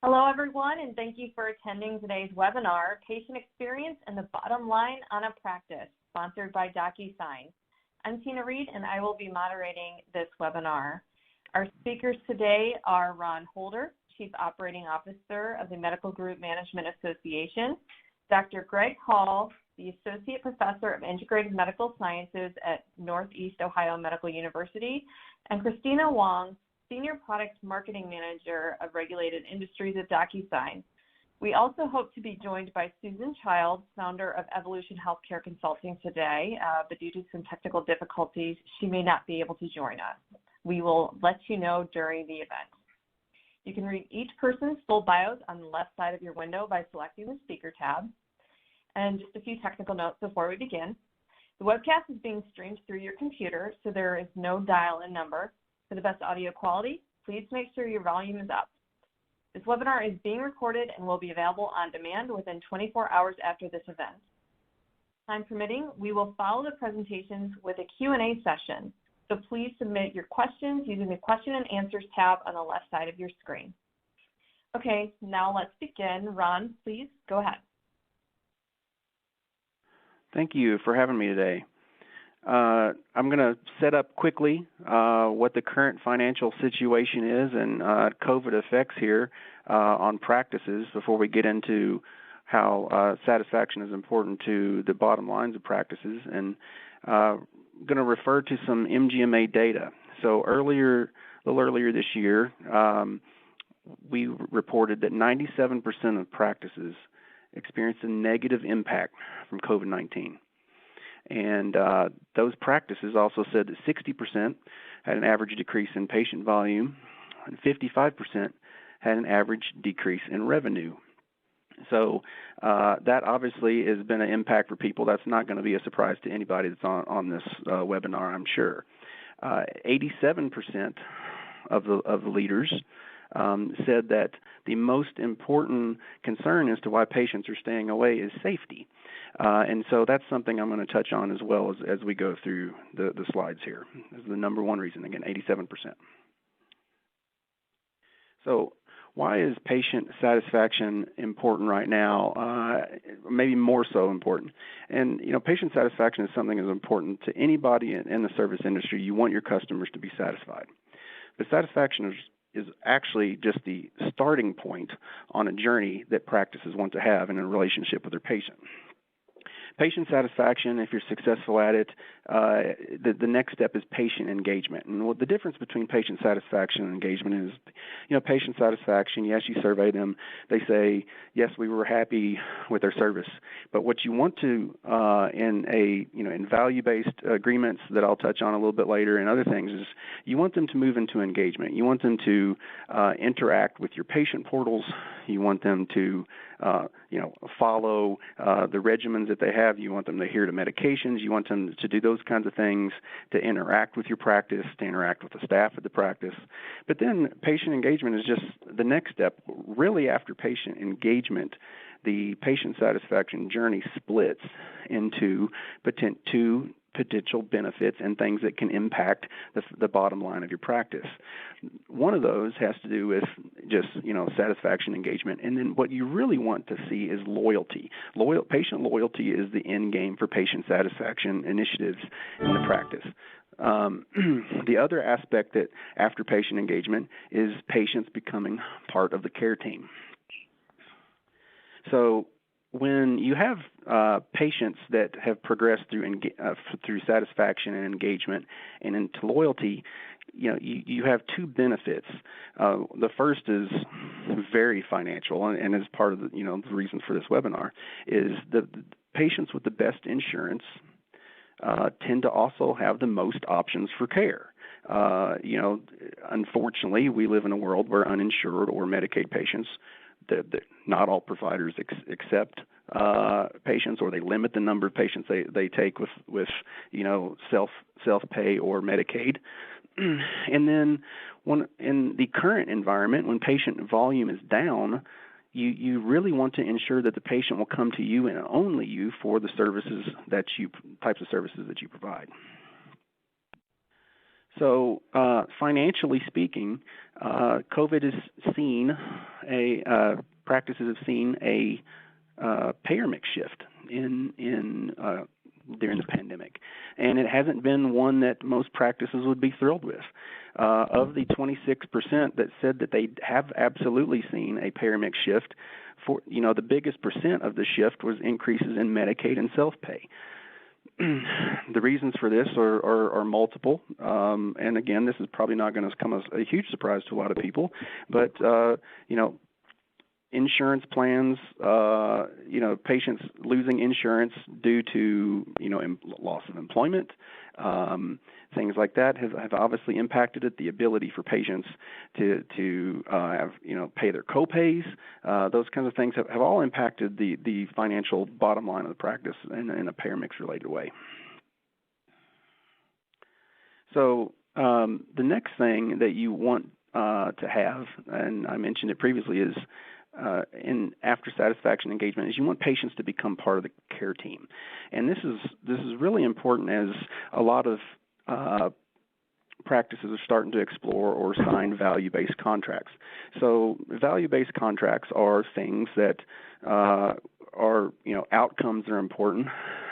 Hello, everyone, and thank you for attending today's webinar, Patient Experience and the Bottom Line on a Practice, sponsored by DocuSign. I'm Tina Reed, and I will be moderating this webinar. Our speakers today are Ron Holder, Chief Operating Officer of the Medical Group Management Association, Dr. Greg Hall, the Associate Professor of Integrative Medical Sciences at Northeast Ohio Medical University, and Christina Wong, Senior Product Marketing Manager of Regulated Industries at DocuSign. We also hope to be joined by Susan Childs, founder of Evolution Healthcare Consulting today, but due to some technical difficulties, she may not be able to join us. We will let you know during the event. You can read each person's full bios on the left side of your window by selecting the Speaker tab. And just a few technical notes before we begin. The webcast is being streamed through your computer, so there is no dial-in number. For the best audio quality, please make sure your volume is up. This webinar is being recorded and will be available on demand within 24 hours after this event. Time permitting, we will follow the presentations with a Q&A session, so please submit your questions using the Question and Answers tab on the left side of your screen. Okay, now let's begin. Ron, please go ahead. Thank you for having me today. I'm going to set up quickly what the current financial situation is and COVID effects here on practices before we get into how satisfaction is important to the bottom lines of practices. And I'm going to refer to some MGMA data. So a little earlier this year, we reported that 97% of practices experienced a negative impact from COVID-19. And those practices also said that 60% had an average decrease in patient volume and 55% had an average decrease in revenue. So that obviously has been an impact for people. That's not going to be a surprise to anybody that's on this webinar, I'm sure. 87% of the leaders said that the most important concern as to why patients are staying away is safety. And so that's something I'm going to touch on as well as we go through the slides here. This is the number one reason, again, 87%. So why is patient satisfaction important right now? Maybe more so important. And, patient satisfaction is something that's important to anybody in the service industry. You want your customers to be satisfied. But satisfaction is actually just the starting point on a journey that practices want to have in a relationship with their patient. Patient satisfaction, if you're successful at it, the next step is patient engagement. And what the difference between patient satisfaction and engagement is, patient satisfaction, yes, you survey them. They say, yes, we were happy with their service. But what you want to, in value-based agreements that I'll touch on a little bit later and other things, is you want them to move into engagement. You want them to interact with your patient portals. You want them to, follow the regimens that they have. You want them to adhere to medications. You want them to do those kinds of things, to interact with your practice, to interact with the staff at the practice. But then patient engagement is just the next step. Really, after patient engagement, the patient satisfaction journey splits into two potential benefits and things that can impact the bottom line of your practice. One of those has to do with just, satisfaction engagement. And then what you really want to see is loyalty. Patient loyalty is the end game for patient satisfaction initiatives in the practice. The other aspect that after patient engagement is patients becoming part of the care team. So when you have patients that have progressed through satisfaction and engagement and into loyalty, you have two benefits. The first is very financial, and as part of the reason for this webinar is the patients with the best insurance tend to also have the most options for care. Unfortunately, we live in a world where uninsured or Medicaid patients, not all providers accept patients, or they limit the number of patients they take with self-pay or Medicaid. And then in the current environment, when patient volume is down, you really want to ensure that the patient will come to you and only you for the types of services that you provide. So financially speaking, COVID has seen practices have seen a payer mix shift in during the pandemic, and it hasn't been one that most practices would be thrilled with. Of the 26% that said that they have absolutely seen a payer mix shift, the biggest percent of the shift was increases in Medicaid and self-pay. The reasons for this are multiple, and again, this is probably not going to come as a huge surprise to a lot of people, but insurance plans, patients losing insurance due to loss of employment, things like that have obviously impacted it. The ability for patients to have pay their copays, those kinds of things have all impacted the financial bottom line of the practice in a payer mix related way. So the next thing that you want to have, and I mentioned it previously, is in after satisfaction engagement, is you want patients to become part of the care team, and this is really important as a lot of practices are starting to explore or sign value-based contracts. So value-based contracts are things that are outcomes that are important.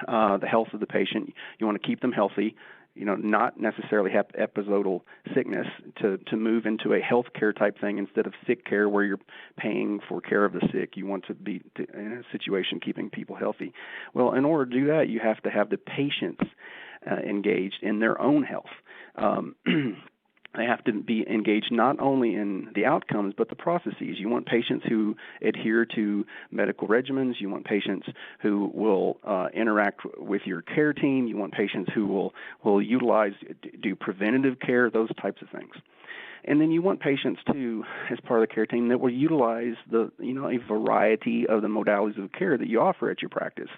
The health of the patient, you want to keep them healthy. Not necessarily have episodal sickness to move into a health care type thing instead of sick care where you're paying for care of the sick. You want to be in a situation keeping people healthy. Well, in order to do that, you have to have the patients engaged in their own health. They have to be engaged not only in the outcomes, but the processes. You want patients who adhere to medical regimens. You want patients who will interact with your care team. You want patients who will do preventative care, those types of things. And then you want patients too, as part of the care team, that will utilize a variety of the modalities of care that you offer at your practice.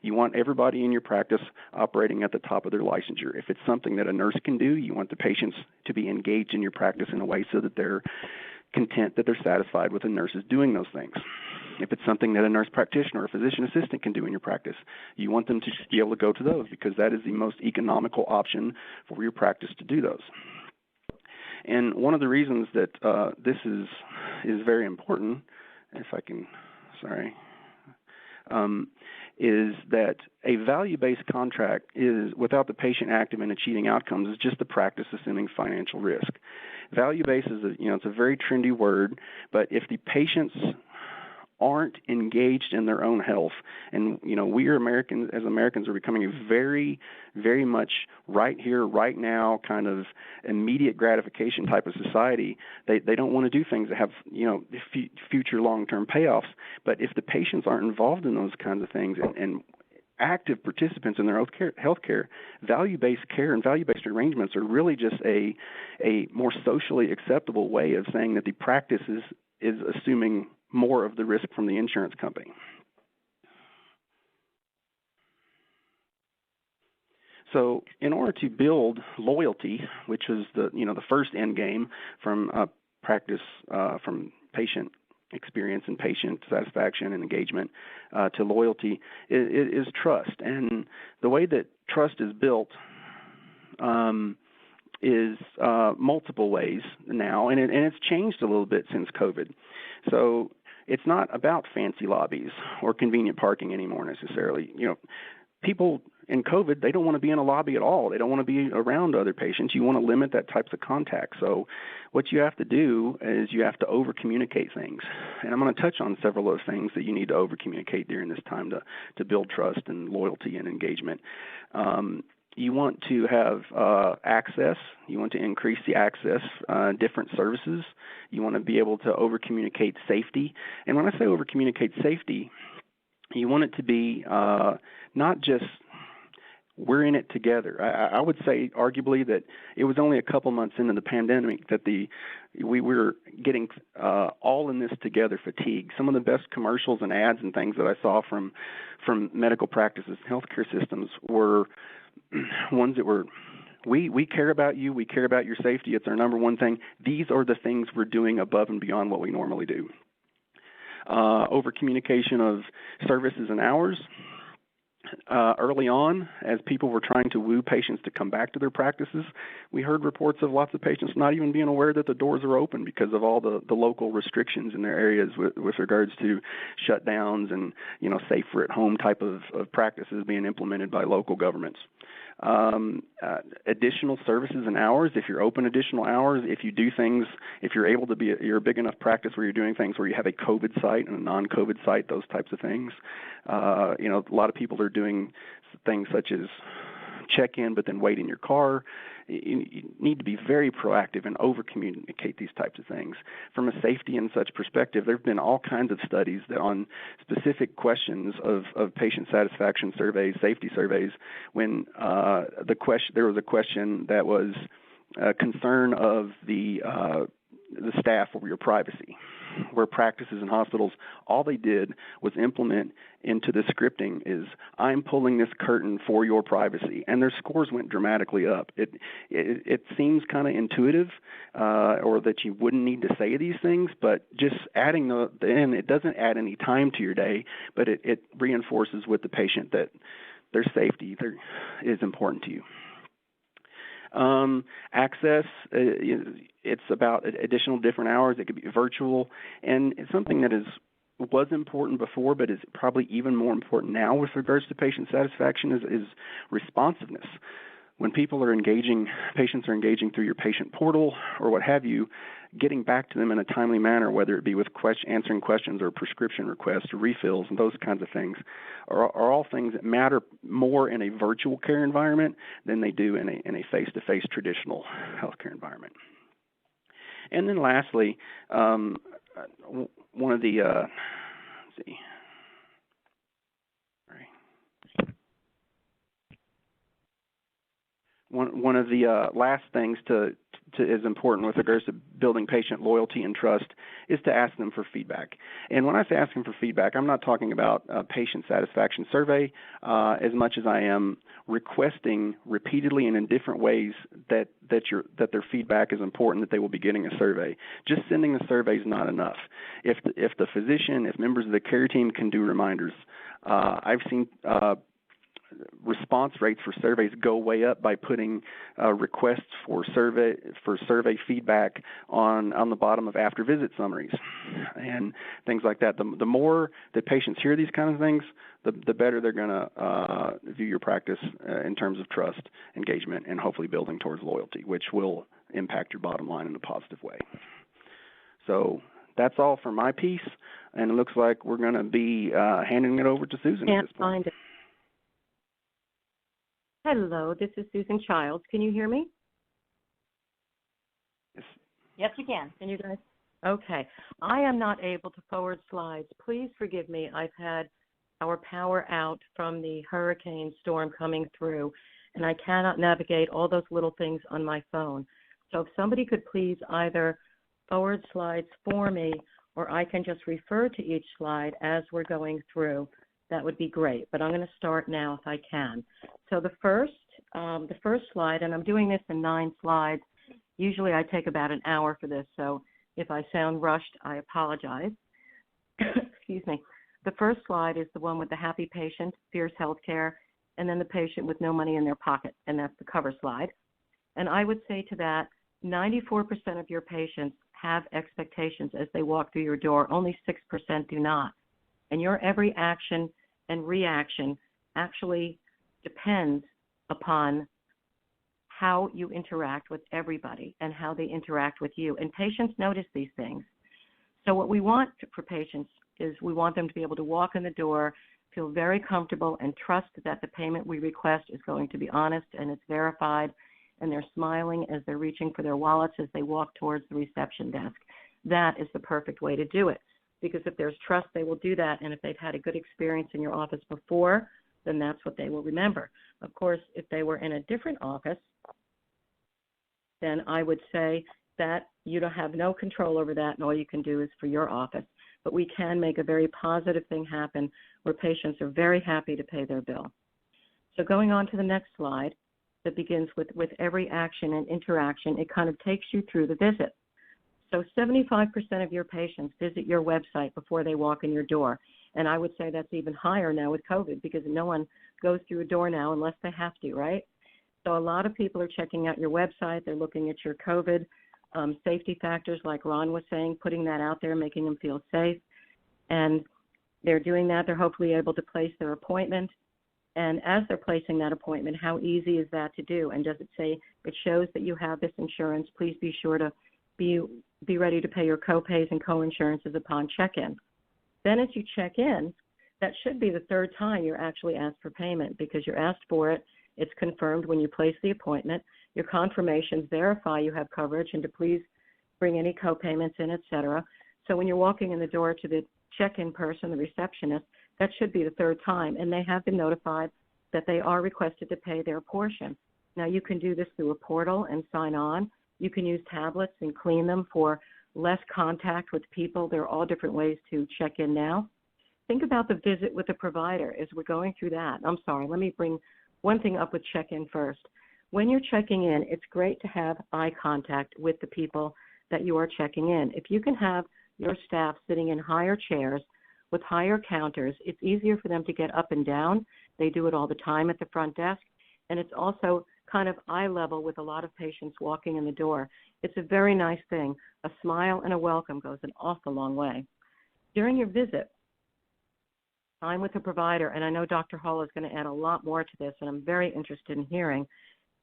You want everybody in your practice operating at the top of their licensure. If it's something that a nurse can do, you want the patients to be engaged in your practice in a way so that they're content, that they're satisfied with the nurses doing those things. If it's something that a nurse practitioner or a physician assistant can do in your practice, you want them to just be able to go to those because that is the most economical option for your practice to do those. And one of the reasons that this is very important, if I can, is that a value-based contract is, without the patient active in achieving outcomes, is just the practice assuming financial risk. Value-based is it's a very trendy word, but if the patients aren't engaged in their own health, and we are as Americans are becoming a very, very much right here, right now kind of immediate gratification type of society. They don't want to do things that have future long-term payoffs. But if the patients aren't involved in those kinds of things and active participants in their health care, value-based care and value-based arrangements are really just a more socially acceptable way of saying that the practice is assuming more of the risk from the insurance company. So in order to build loyalty, which is the first end game from practice, from patient experience and patient satisfaction and engagement to loyalty, is trust. And the way that trust is built is multiple ways now, and it's changed a little bit since COVID. So it's not about fancy lobbies or convenient parking anymore necessarily. People in COVID, they don't want to be in a lobby at all. They don't want to be around other patients. You want to limit that types of contact. So what you have to do is you have to over-communicate things. And I'm going to touch on several of those things that you need to over-communicate during this time to build trust and loyalty and engagement. You want to have access. You want to increase the access, different services. You want to be able to over-communicate safety. And when I say over-communicate safety, you want it to be not just we're in it together. I would say arguably that it was only a couple months into the pandemic that we were getting all in this together fatigue. Some of the best commercials and ads and things that I saw from medical practices and healthcare systems were ones that were, we care about you, we care about your safety, it's our number one thing. These are the things we're doing above and beyond what we normally do. Over communication of services and hours. Early on, as people were trying to woo patients to come back to their practices, we heard reports of lots of patients not even being aware that the doors are open because of all the local restrictions in their areas with regards to shutdowns and, safer at home type of practices being implemented by local governments. Additional services and hours, if you're open additional hours, if you do things, if you're able to you're a big enough practice where you're doing things where you have a COVID site and a non-COVID site, those types of things. A lot of people are doing things such as check in but then wait in your car. You need to be very proactive and over-communicate these types of things. From a safety and such perspective, there have been all kinds of studies that on specific questions of patient satisfaction surveys, safety surveys, when there was a question that was a concern of the staff over your privacy, where practices and hospitals, all they did was implement into the scripting is, I'm pulling this curtain for your privacy, and their scores went dramatically up. It seems kind of intuitive, or that you wouldn't need to say these things, but just adding the in, it doesn't add any time to your day, but it reinforces with the patient that their safety is important to you. Access, it's about additional different hours. It could be virtual, and it's something that was important before, but is probably even more important now with regards to patient satisfaction is responsiveness. When patients are engaging through your patient portal or what have you, getting back to them in a timely manner, whether it be with answering questions or prescription requests or refills and those kinds of things, are all things that matter more in a virtual care environment than they do in a face-to-face traditional healthcare environment. And then lastly, one of the One of the last things is important with regards to building patient loyalty and trust is to ask them for feedback. And when I say asking for feedback, I'm not talking about a patient satisfaction survey as much as I am requesting repeatedly and in different ways that their feedback is important, that they will be getting a survey. Just sending the survey is not enough. If the physician, if members of the care team can do reminders, I've seen response rates for surveys go way up by putting requests for survey feedback on the bottom of after visit summaries and things like that. The more that patients hear these kind of things, the better they're going to view your practice in terms of trust, engagement, and hopefully building towards loyalty, which will impact your bottom line in a positive way. So that's all for my piece, and it looks like we're going to be handing it over to Susan at this point. Hello, this is Susan Childs. Can you hear me? Yes, you can. Can you guys? Okay. I am not able to forward slides. Please forgive me. I've had our power out from the hurricane storm coming through, and I cannot navigate all those little things on my phone. So if somebody could please either forward slides for me, or I can just refer to each slide as we're going through, that would be great. But I'm going to start now if I can. So the first slide, and I'm doing this in 9 slides. Usually I take about an hour for this, so if I sound rushed, I apologize. Excuse me. The first slide is the one with the happy patient, fierce healthcare, and then the patient with no money in their pocket, and that's the cover slide. And I would say to that, 94% of your patients have expectations as they walk through your door. Only 6% do not. And your every action and reaction actually depends upon how you interact with everybody and how they interact with you. And patients notice these things. So what we want for patients is we want them to be able to walk in the door, feel very comfortable, and trust that the payment we request is going to be honest and it's verified, and they're smiling as they're reaching for their wallets as they walk towards the reception desk. That is the perfect way to do it. Because if there's trust, they will do that. And if they've had a good experience in your office before, then that's what they will remember. Of course, if they were in a different office, then I would say that you don't have no control over that, and all you can do is for your office. But we can make a very positive thing happen where patients are very happy to pay their bill. So going on to the next slide that begins with every action and interaction, it kind of takes you through the visit. So 75% of your patients visit your website before they walk in your door. And I would say that's even higher now with COVID because no one goes through a door now unless they have to, right? So a lot of people are checking out your website. They're looking at your COVID safety factors, like Ron was saying, putting that out there, making them feel safe. And they're doing that. They're hopefully able to place their appointment. And as they're placing that appointment, how easy is that to do? And does it say, it shows that you have this insurance, please be sure to be ready to pay your co-pays and co-insurances upon check-in. Then as you check in, that should be the third time you're actually asked for payment, because you're asked for it, it's confirmed when you place the appointment, your confirmations verify you have coverage and to please bring any co-payments in, et cetera. So when you're walking in the door to the check-in person, the receptionist, that should be the third time, and they have been notified that they are requested to pay their portion. Now, you can do this through a portal and sign on. You can use tablets and clean them for less contact with people. There are all different ways to check in now. Think about the visit with the provider as we're going through that. I'm sorry, let me bring one thing up with check-in first. When you're checking in, it's great to have eye contact with the people that you are checking in. If you can have your staff sitting in higher chairs with higher counters, it's easier for them to get up and down. They do it all the time at the front desk, and it's also kind of eye level with a lot of patients walking in the door. It's a very nice thing. A smile and a welcome goes an awful long way. During your visit, time with the provider, and I know Dr. Hall is going to add a lot more to this, and I'm very interested in hearing,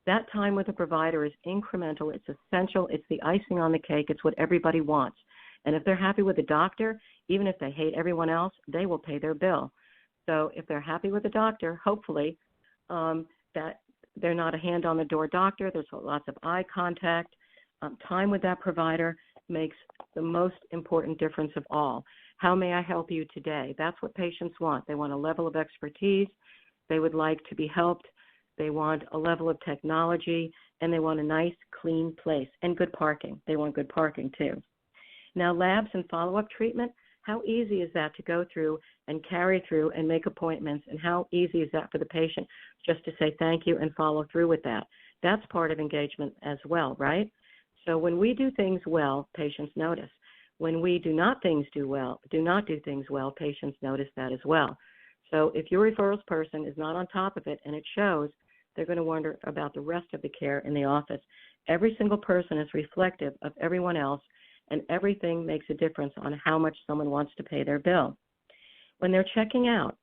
that time with the provider is incremental. It's essential. It's the icing on the cake. It's what everybody wants. And if they're happy with the doctor, even if they hate everyone else, they will pay their bill. So if they're happy with the doctor, hopefully that they're not a hand-on-the-door doctor. There's lots of eye contact. Time with that provider makes the most important difference of all. How may I help you today? That's what patients want. They want a level of expertise. They would like to be helped. They want a level of technology, and they want a nice, clean place and good parking. They want good parking, too. Now, labs and follow-up treatment, how easy is that to go through and carry through and make appointments, and how easy is that for the patient just to say thank you and follow through with that? That's part of engagement as well, right? So when we do things well, patients notice. When we do not do things well, patients notice that as well. So if your referrals person is not on top of it and it shows, they're going to wonder about the rest of the care in the office. Every single person is reflective of everyone else, and everything makes a difference on how much someone wants to pay their bill. When they're checking out,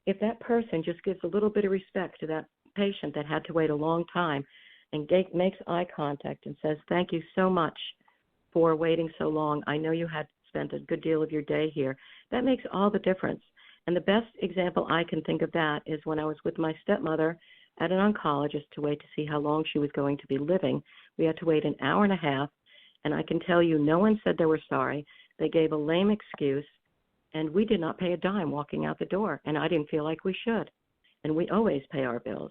if that person just gives a little bit of respect to that patient that had to wait a long time and makes eye contact and says, thank you so much for waiting so long. I know you had spent a good deal of your day here. That makes all the difference. And the best example I can think of that is when I was with my stepmother at an oncologist to wait to see how long she was going to be living. We had to wait an hour and a half, and I can tell you no one said they were sorry. They gave a lame excuse, and we did not pay a dime walking out the door, and I didn't feel like we should. And we always pay our bills.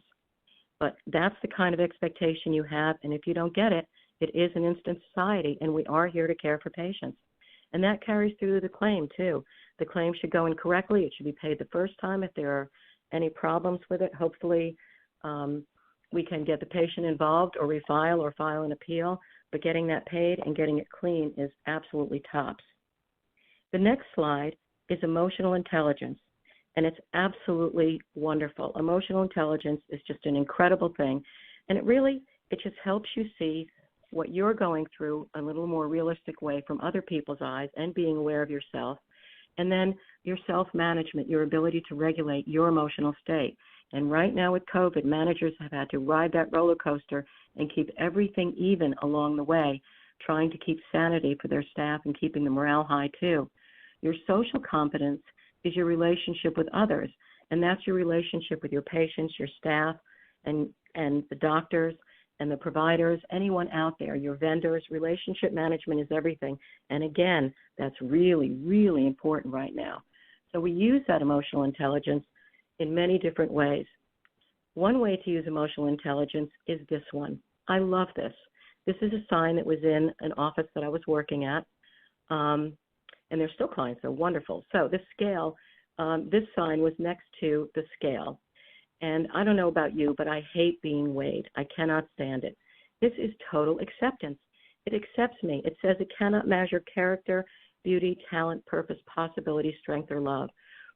But that's the kind of expectation you have, and if you don't get it, it is an instant society, and we are here to care for patients. And that carries through the claim, too. The claim should go in correctly. It should be paid the first time. If there are any problems with it, hopefully we can get the patient involved or refile or file an appeal. But getting that paid and getting it clean is absolutely tops. The next slide is emotional intelligence, and it's absolutely wonderful. Emotional intelligence is just an incredible thing, and it just helps you see what you're going through a little more realistic way from other people's eyes and being aware of yourself, and then your self-management, your ability to regulate your emotional state. And right now with COVID, managers have had to ride that roller coaster and keep everything even along the way, trying to keep sanity for their staff and keeping the morale high too. Your social competence is your relationship with others, and that's your relationship with your patients, your staff, and the doctors and the providers, anyone out there, your vendors. Relationship management is everything. And again, that's really, really important right now. So we use that emotional intelligence in many different ways. One way to use emotional intelligence is this one. I love this. This is a sign that was in an office that I was working at, and they're still clients. They're wonderful. So this scale, this sign was next to the scale. And I don't know about you, but I hate being weighed. I cannot stand it. This is total acceptance. It accepts me. It says it cannot measure character, beauty, talent, purpose, possibility, strength, or love.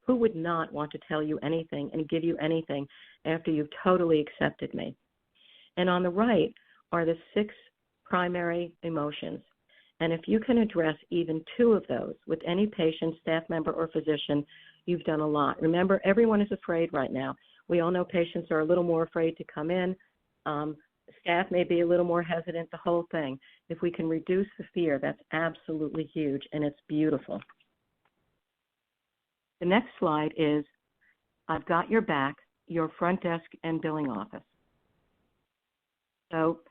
Who would not want to tell you anything and give you anything after you've totally accepted me? And on the right are the 6 primary emotions. And if you can address even 2 of those with any patient, staff member, or physician, you've done a lot. Remember, everyone is afraid right now. We all know patients are a little more afraid to come in. Staff may be a little more hesitant, the whole thing. If we can reduce the fear, that's absolutely huge, and it's beautiful. The next slide is, I've got your back, your front desk and billing office. So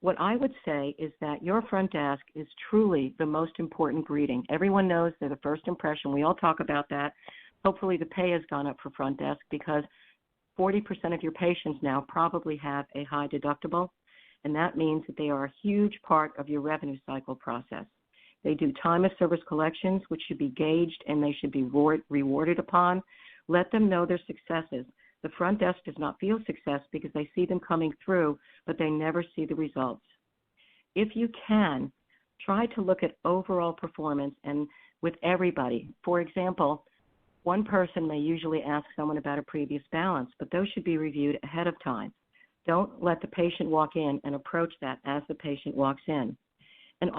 what I would say is that your front desk is truly the most important greeting. Everyone knows they're the first impression. We all talk about that. Hopefully the pay has gone up for front desk because 40% of your patients now probably have a high deductible, and that means that they are a huge part of your revenue cycle process. They do time of service collections, which should be gauged and they should be rewarded upon. Let them know their successes. The front desk does not feel success because they see them coming through, but they never see the results. If you can, try to look at overall performance and with everybody. For example, one person may usually ask someone about a previous balance, but those should be reviewed ahead of time. Don't let the patient walk in and approach that as the patient walks in. And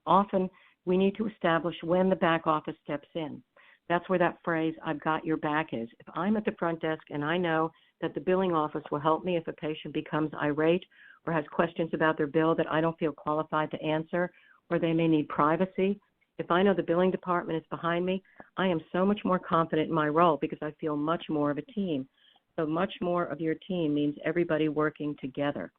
often we need to establish when the back office steps in. That's where that phrase, I've got your back is. If I'm at the front desk and I know that the billing office will help me if a patient becomes irate or has questions about their bill that I don't feel qualified to answer, or they may need privacy, if I know the billing department is behind me, I am so much more confident in my role because I feel much more of a team. So much more of your team means everybody working together.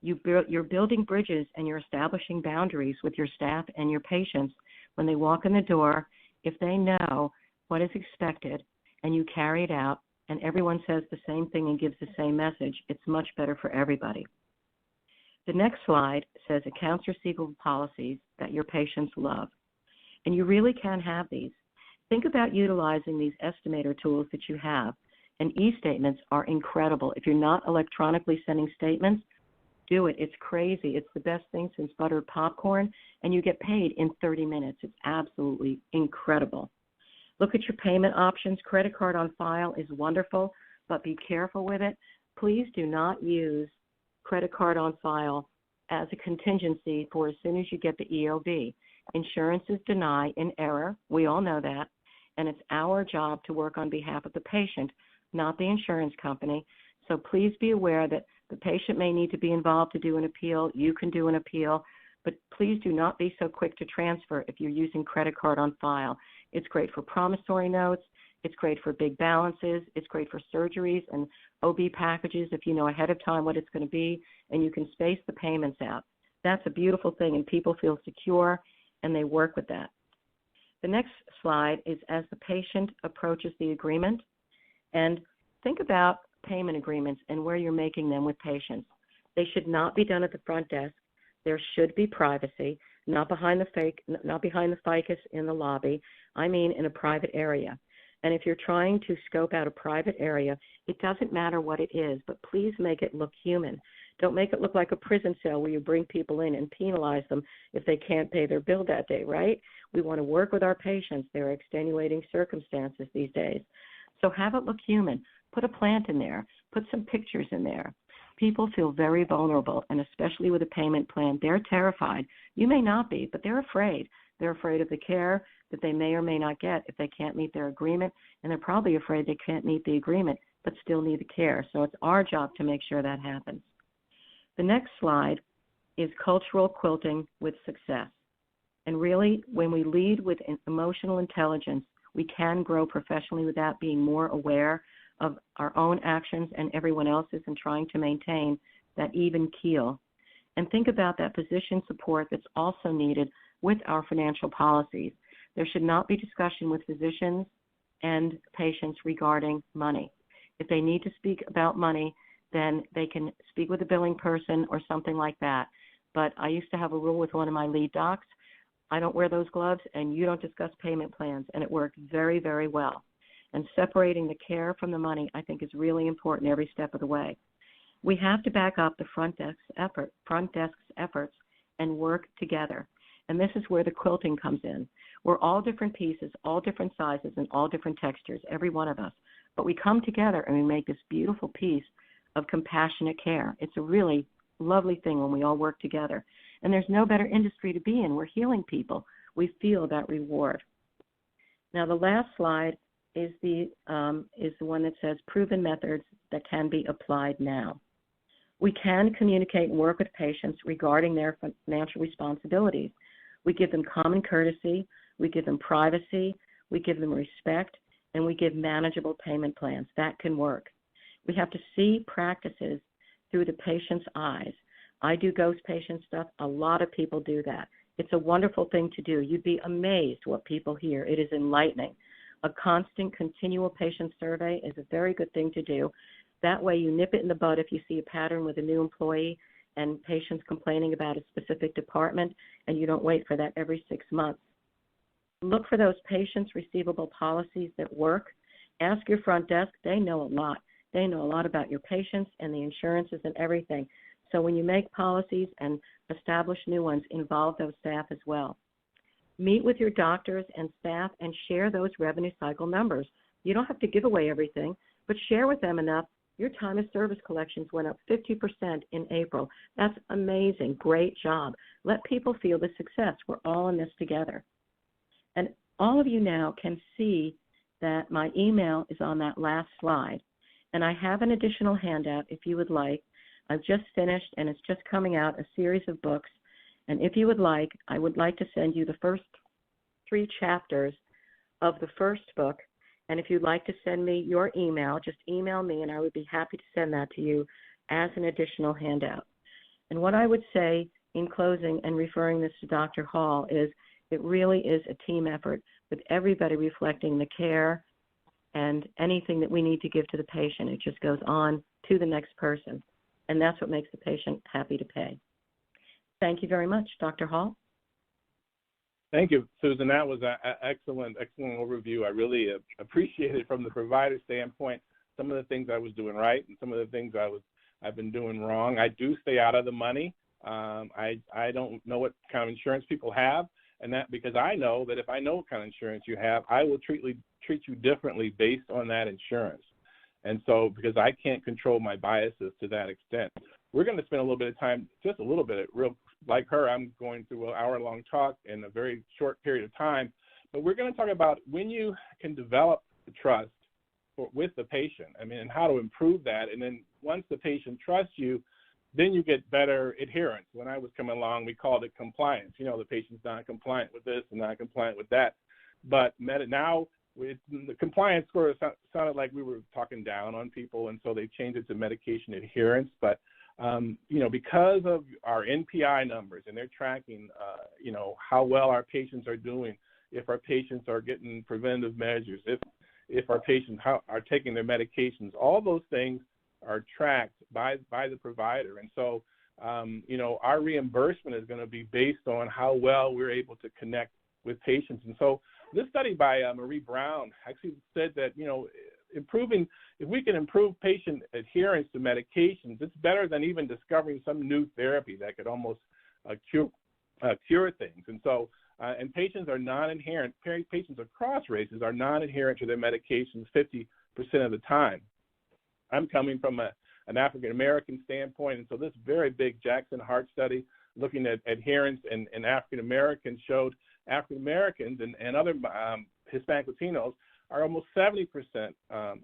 You're building bridges and you're establishing boundaries with your staff and your patients when they walk in the door. If they know what is expected and you carry it out and everyone says the same thing and gives the same message, it's much better for everybody. The next slide says accounts receivable policies that your patients love. And you really can have these. Think about utilizing these estimator tools that you have. And e-statements are incredible. If you're not electronically sending statements, do it. It's crazy. It's the best thing since buttered popcorn, and you get paid in 30 minutes. It's absolutely incredible. Look at your payment options. Credit card on file is wonderful, but be careful with it. Please do not use credit card on file as a contingency for as soon as you get the EOB. Insurances deny in error. We all know that. And it's our job to work on behalf of the patient, not the insurance company. So please be aware that the patient may need to be involved to do an appeal. You can do an appeal, but please do not be so quick to transfer if you're using credit card on file. It's great for promissory notes. It's great for big balances. It's great for surgeries and OB packages if you know ahead of time what it's going to be, and you can space the payments out. That's a beautiful thing, and people feel secure, and they work with that. The next slide is as the patient approaches the agreement, and think about payment agreements and where you're making them with patients. They should not be done at the front desk. There should be privacy, not behind the ficus in the lobby. I mean in a private area. And if you're trying to scope out a private area, it doesn't matter what it is, but please make it look human. Don't make it look like a prison cell where you bring people in and penalize them if they can't pay their bill that day, right? We want to work with our patients. There are extenuating circumstances these days. So have it look human. Put a plant in there. Put some pictures in there. People feel very vulnerable, and especially with a payment plan, they're terrified. You may not be, but they're afraid. They're afraid of the care that they may or may not get if they can't meet their agreement, and they're probably afraid they can't meet the agreement but still need the care. So it's our job to make sure that happens. The next slide is cultural quilting with success. And really, when we lead with emotional intelligence, we can grow professionally without being more aware of our own actions and everyone else's and trying to maintain that even keel. And think about that physician support that's also needed with our financial policies. There should not be discussion with physicians and patients regarding money. If they need to speak about money, then they can speak with a billing person or something like that. But I used to have a rule with one of my lead docs. I don't wear those gloves, and you don't discuss payment plans, and it worked very, very well. And separating the care from the money, I think, is really important every step of the way. We have to back up the front desk's efforts and work together. And this is where the quilting comes in. We're all different pieces, all different sizes, and all different textures, every one of us. But we come together and we make this beautiful piece of compassionate care. It's a really lovely thing when we all work together. And there's no better industry to be in. We're healing people. We feel that reward. Now, the last slide is the one that says proven methods that can be applied now. We can communicate and work with patients regarding their financial responsibilities. We give them common courtesy, we give them privacy, we give them respect, and we give manageable payment plans. That can work. We have to see practices through the patient's eyes. I do ghost patient stuff. A lot of people do that. It's a wonderful thing to do. You'd be amazed what people hear. It is enlightening. A constant, continual patient survey is a very good thing to do. That way you nip it in the bud if you see a pattern with a new employee and patients complaining about a specific department, and you don't wait for that every 6 months. Look for those patients' receivable policies that work. Ask your front desk. They know a lot. They know a lot about your patients and the insurances and everything. So when you make policies and establish new ones, involve those staff as well. Meet with your doctors and staff and share those revenue cycle numbers. You don't have to give away everything, but share with them enough. Your time of service collections went up 50% in April. That's amazing. Great job. Let people feel the success. We're all in this together. And all of you now can see that my email is on that last slide. And I have an additional handout if you would like. I've just finished, and it's just coming out, a series of books. And if you would like, I would like to send you the first 3 chapters of the first book. And if you'd like to send me your email, just email me, and I would be happy to send that to you as an additional handout. And what I would say in closing and referring this to Dr. Hall is it really is a team effort with everybody reflecting the care and anything that we need to give to the patient. It just goes on to the next person. And that's what makes the patient happy to pay. Thank you very much, Dr. Hall. Thank you, Susan. That was an excellent overview. I really appreciate it from the provider standpoint, some of the things I was doing right and some of the things I've been doing wrong. I do stay out of the money. I don't know what kind of insurance people have, and that because I know that if I know what kind of insurance you have, I will treat you differently based on that insurance. And so because I can't control my biases to that extent. We're going to spend a little bit of time, just a little bit, like her, I'm going through an hour-long talk in a very short period of time, but we're going to talk about when you can develop the trust with the patient, and how to improve that. And then once the patient trusts you, then you get better adherence. When I was coming along, we called it compliance. The patient's not compliant with this and not compliant with that. But now, the compliance score sounded like we were talking down on people, and so they changed it to medication adherence. But because of our NPI numbers and they're tracking, how well our patients are doing, if our patients are getting preventive measures, if our patients are taking their medications, all those things are tracked by the provider. And so, our reimbursement is going to be based on how well we're able to connect with patients. And so this study by Marie Brown actually said that, if we can improve patient adherence to medications, it's better than even discovering some new therapy that could almost cure things. And so, and patients are non-adherent, patients across races are non-adherent to their medications 50% of the time. I'm coming from an African-American standpoint, and so this very big Jackson Heart study looking at adherence in African-Americans showed African-Americans and other Hispanic Latinos are almost 70%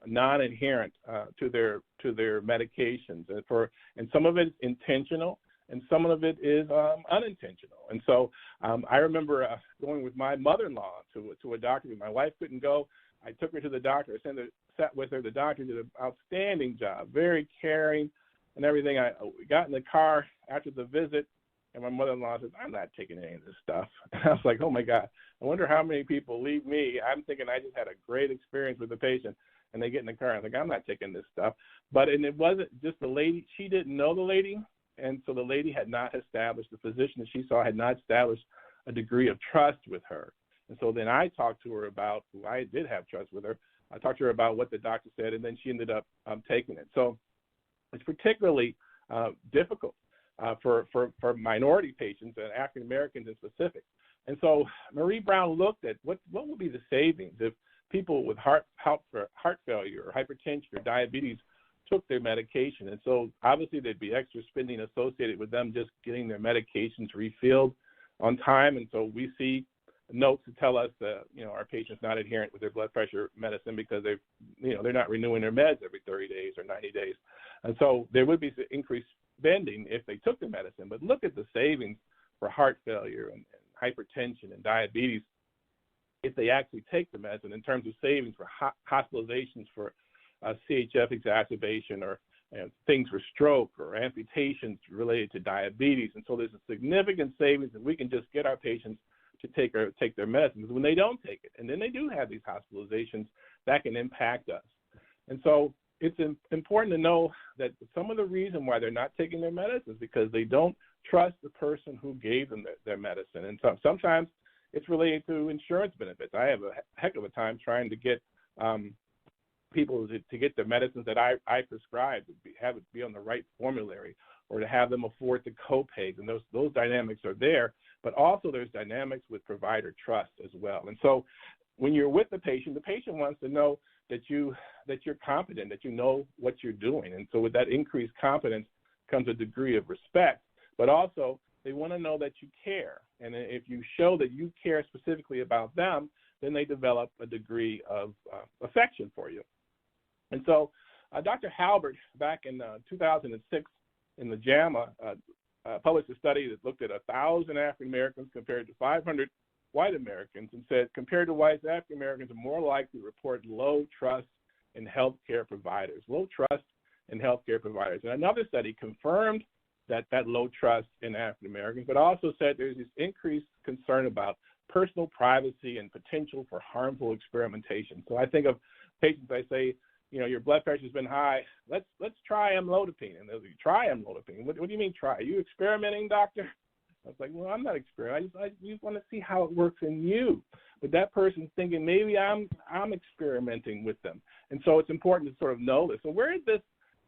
non-adherent to their medications, and some of it is intentional, and some of it is unintentional. And so I remember going with my mother-in-law to a doctor. My wife couldn't go. I took her to the doctor. I sat with her. The doctor did an outstanding job, very caring and everything. We got in the car after the visit, and my mother-in-law said, "I'm not taking any of this stuff." And I was like, oh, my God, I wonder how many people leave me. I'm thinking I just had a great experience with the patient, and they get in the car. I was like, I'm not taking this stuff. And it wasn't just the lady. She didn't know the lady, and so the lady had not established, the physician that she saw had not established a degree of trust with her. And so then I talked to her about, who I did have trust with her, I talked to her about what the doctor said, and then she ended up taking it. So it's particularly difficult for minority patients and African Americans in specific. And so Marie Brown looked at what would be the savings if people with heart failure or hypertension or diabetes took their medication. And so obviously there'd be extra spending associated with them just getting their medications refilled on time. And so we see notes to tell us that, our patient's not adherent with their blood pressure medicine because they're not renewing their meds every 30 days or 90 days. And so there would be increased spending if they took the medicine. But look at the savings for heart failure and hypertension and diabetes if they actually take the medicine in terms of savings for hospitalizations for CHF exacerbation or things for stroke or amputations related to diabetes. And so there's a significant savings if we can just get our patients to take their medicine. Because when they don't take it, and then they do have these hospitalizations, that can impact us. And so it's important to know that some of the reason why they're not taking their medicine is because they don't trust the person who gave them their medicine. And sometimes it's related to insurance benefits. I have a heck of a time trying to get people to get the medicines that I prescribe, have it be on the right formulary, or to have them afford the copays. And those dynamics are there, but also there's dynamics with provider trust as well. And so when you're with the patient wants to know that you're competent, that you know what you're doing. And so with that increased confidence comes a degree of respect, but also they want to know that you care. And if you show that you care specifically about them, then they develop a degree of affection for you. And so Dr. Halbert, back in 2006 in the JAMA, published a study that looked at 1,000 African Americans compared to 500 white Americans and said, compared to whites, African Americans are more likely to report low trust in healthcare providers, And another study confirmed that low trust in African Americans, but also said there's this increased concern about personal privacy and potential for harmful experimentation. So I think of patients, I say, your blood pressure's been high. Let's try amlodipine. And they'll say, try amlodipine. What do you mean try? Are you experimenting, doctor? I was like, well, I'm not experimenting. I just want to see how it works in you. But that person's thinking maybe I'm experimenting with them. And so it's important to sort of know this. So where did this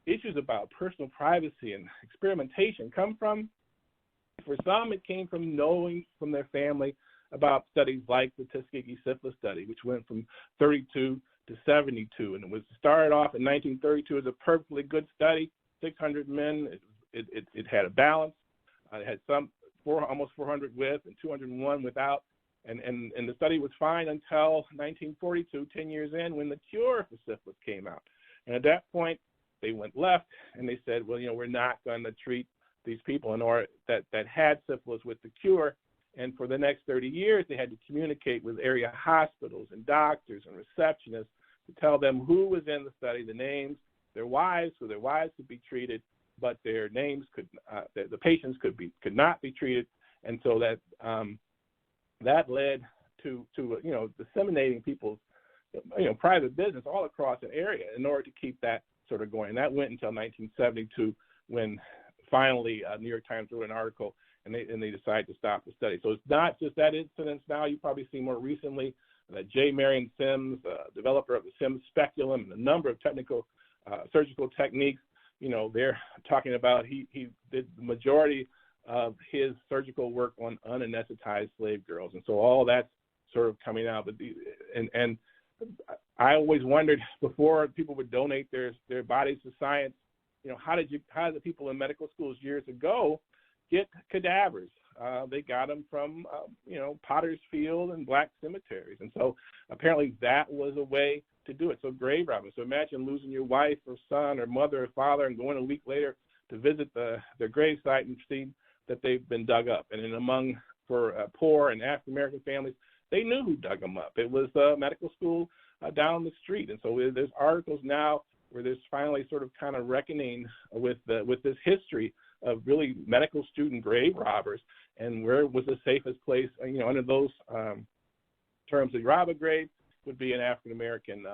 issues about personal privacy and experimentation come from? For some, it came from knowing from their family about studies like the Tuskegee syphilis study, which went from 32 to 72, and it was started off in 1932 as a perfectly good study, 600 men. It had a balance. It had almost 400 with and 201 without, and the study was fine until 1942, 10 years in, when the cure for syphilis came out. And at that point, they went left and they said, well, we're not going to treat these people that had syphilis with the cure. And for the next 30 years, they had to communicate with area hospitals and doctors and receptionists to tell them who was in the study, the names, their wives, so their wives could be treated, but their names the patients could not be treated. And so that led to disseminating people's private business all across an area in order to keep that sort of going. That went until 1972 when finally New York Times wrote an article and they decided to stop the study. So it's not just that incidence now. You probably see more recently that J. Marion Sims, developer of the Sims speculum and a number of technical surgical techniques, they're talking about he did the majority of his surgical work on unanesthetized slave girls. And so all that's sort of coming out. But and I always wondered before people would donate their bodies to science, how did the people in medical schools years ago get cadavers? They got them from, Potter's Field and black cemeteries. And so apparently that was a way to do it. So grave robbing. So imagine losing your wife or son or mother or father and going a week later to visit their grave site and see that they've been dug up. And for poor and African-American families, they knew who dug them up. It was a medical school down the street. And so there's articles now where there's finally sort of kind of reckoning with this history of really medical student grave robbers and where was the safest place, under those terms to rob a grave would be an African-American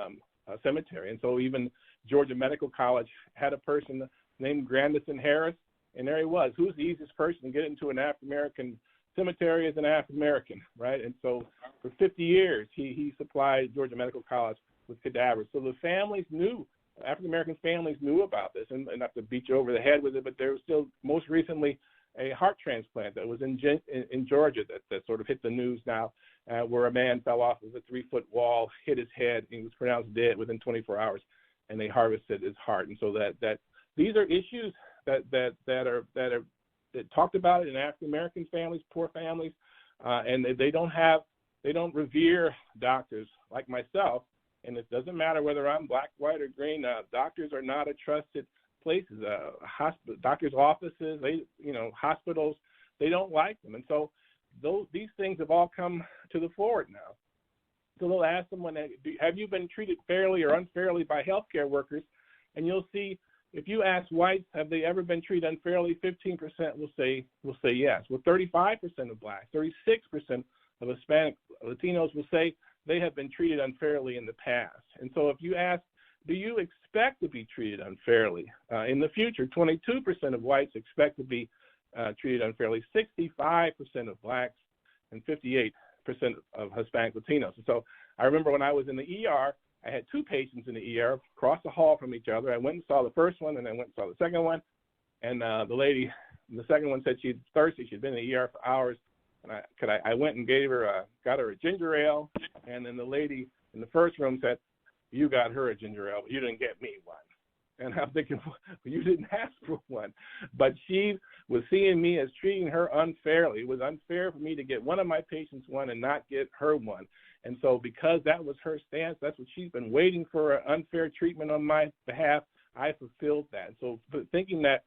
cemetery. And so even Georgia Medical College had a person named Grandison Harris, and there he was. Who's the easiest person to get into an African-American cemetery as an African-American, right? And so for 50 years, he supplied Georgia Medical College with cadavers. So the families knew African American families knew about this, and not to beat you over the head with it, but there was still most recently a heart transplant that was in Georgia that sort of hit the news now, where a man fell off of a 3-foot wall, hit his head, and he was pronounced dead within 24 hours, and they harvested his heart. And so that these are issues that are talked about in African American families, poor families, and they don't revere doctors like myself. And it doesn't matter whether I'm black, white, or green. Doctors are not a trusted places. Doctors' offices, hospitals, they don't like them. And so these things have all come to the forefront now. So they'll ask someone, have you been treated fairly or unfairly by healthcare workers? And you'll see, if you ask whites, have they ever been treated unfairly, 15% will say yes. Well, 35% of blacks, 36% of Hispanic Latinos will say they have been treated unfairly in the past. And so if you ask, do you expect to be treated unfairly in the future? 22% of whites expect to be treated unfairly, 65% of blacks, and 58% of Hispanic Latinos. And so I remember when I was in the ER, I had 2 patients in the ER across the hall from each other. I went and saw the first one, and I went and saw the second one. And the lady, the second one, said she's thirsty. She'd been in the ER for hours. And I went and got her a ginger ale, and then the lady in the first room said, you got her a ginger ale, but you didn't get me one. And I'm thinking, well, you didn't ask for one. But she was seeing me as treating her unfairly. It was unfair for me to get one of my patients one and not get her one. And so because that was her stance, that's what she's been waiting for, unfair treatment on my behalf, I fulfilled that. So thinking that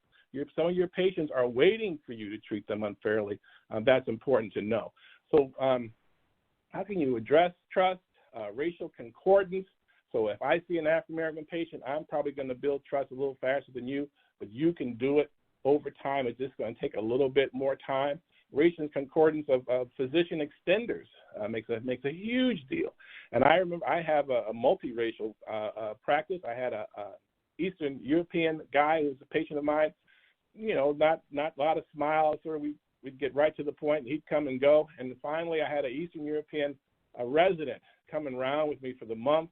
some of your patients are waiting for you to treat them unfairly, that's important to know. So how can you address trust, racial concordance? So if I see an African-American patient, I'm probably going to build trust a little faster than you, but you can do it over time. It's just going to take a little bit more time. Racial concordance of physician extenders makes a huge deal. And I remember I have a multiracial practice. I had a Eastern European guy who was a patient of mine. Not a lot of smiles, or we'd get right to the point, and he'd come and go. And finally, I had an Eastern European resident coming around with me for the month.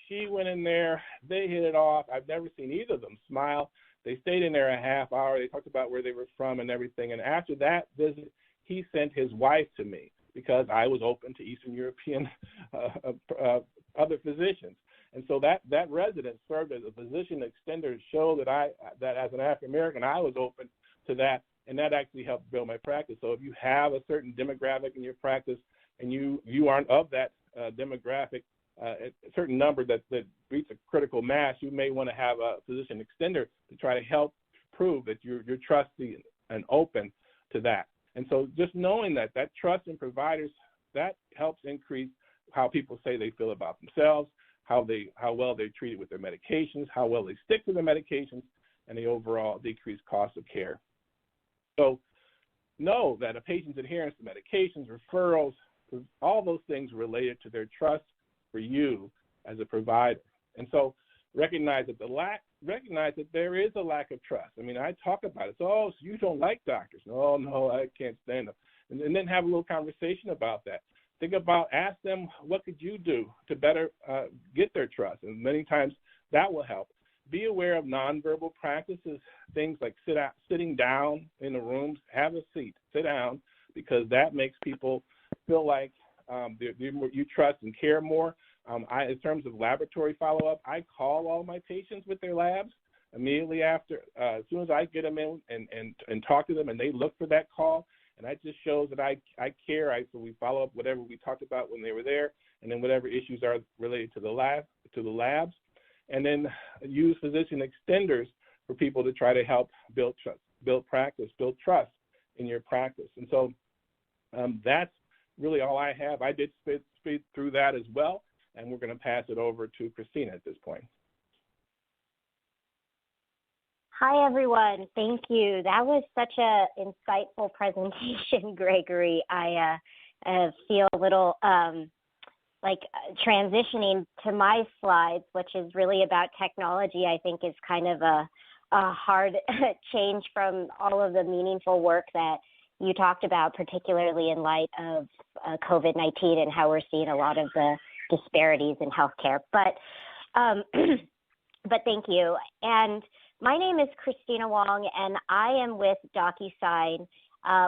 She went in there. They hit it off. I've never seen either of them smile. They stayed in there a half hour. They talked about where they were from and everything. And after that visit, he sent his wife to me because I was open to Eastern European other physicians. And so that resident served as a physician extender to show that as an African American, I was open to that, and that actually helped build my practice. So if you have a certain demographic in your practice and you aren't of that demographic, a certain number that reaches a critical mass, you may want to have a physician extender to try to help prove that you're trusty and open to that. And so just knowing that trust in providers, that helps increase how people say they feel about themselves, how well they're treated with their medications, how well they stick to their medications, and the overall decreased cost of care. So know that a patient's adherence to medications, referrals, all those things related to their trust for you as a provider. And so recognize that there is a lack of trust. I mean, I talk about it. So you don't like doctors. No, I can't stand them. And then have a little conversation about that. Ask them, what could you do to better get their trust? And many times that will help. Be aware of nonverbal practices, things like sitting down in the rooms, have a seat, sit down, because that makes people feel like you trust and care more. In terms of laboratory follow-up, I call all my patients with their labs immediately after, as soon as I get them in and talk to them, and they look for that call. And that just shows that I care. So we follow up whatever we talked about when they were there, and then whatever issues are related to the labs, and then use physician extenders for people to try to help build practice, build trust in your practice. And so that's really all I have. I did speed through that as well, and we're going to pass it over to Christina at this point. Hi, everyone. Thank you. That was such an insightful presentation, Gregory. I feel a little like transitioning to my slides, which is really about technology, I think is kind of a hard change from all of the meaningful work that you talked about, particularly in light of COVID-19 and how we're seeing a lot of the disparities in healthcare. But but thank you. And my name is Christina Wong, and I am with DocuSign,